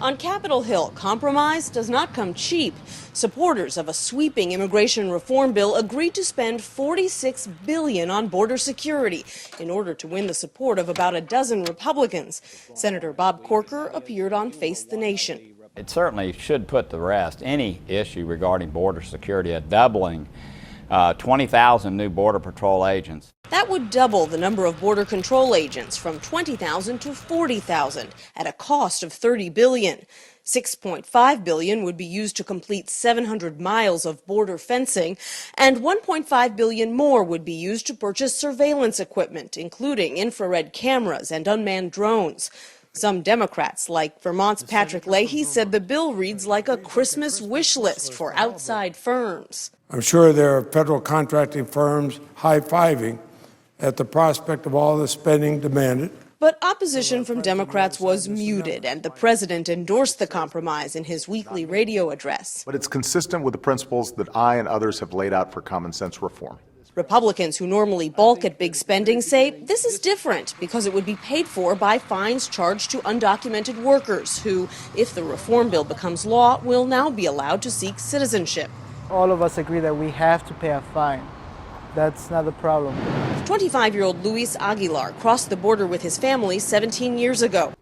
On Capitol Hill, compromise does not come cheap. Supporters of a sweeping immigration reform bill agreed to spend $46 billion on border security in order to win the support of about a dozen Republicans. Senator Bob Corker appeared on Face the Nation. It certainly should put to rest any issue regarding border security, a doubling 20,000 new Border Patrol agents. That would double the number of Border Control agents from 20,000 to 40,000 at a cost of $30 billion. $6.5 billion would be used to complete 700 miles of border fencing, and $1.5 billion more would be used to purchase surveillance equipment, including infrared cameras and unmanned drones. Some Democrats, like Vermont's Patrick Leahy, said the bill reads like a Christmas wish list for outside firms. I'm sure there are federal contracting firms high-fiving at the prospect of all the spending demanded. But opposition from Democrats was muted, and the president endorsed the compromise in his weekly radio address. But it's consistent with the principles that I and others have laid out for common sense reform. Republicans who normally balk at big spending say this is different because it would be paid for by fines charged to undocumented workers who, if the reform bill becomes law, will now be allowed to seek citizenship. All of us agree that we have to pay a fine. That's not the problem. 25-year-old Luis Aguilar crossed the border with his family 17 years ago.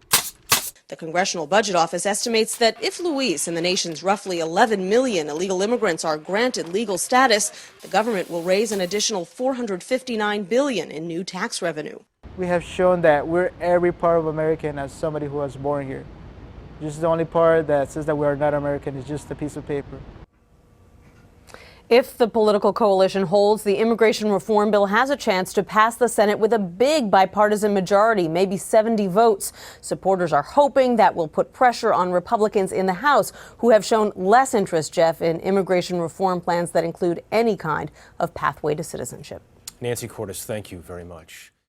The Congressional Budget Office estimates that if Luis and the nation's roughly 11 million illegal immigrants are granted legal status, the government will raise an additional $459 billion in new tax revenue. We have shown that we're every part of American as somebody who was born here. Just the only part that says that we are not American is just a piece of paper. If the political coalition holds, the immigration reform bill has a chance to pass the Senate with a big bipartisan majority, maybe 70 votes. Supporters are hoping that will put pressure on Republicans in the House, who have shown less interest, Jeff, in immigration reform plans that include any kind of pathway to citizenship. Nancy Cordes, thank you very much.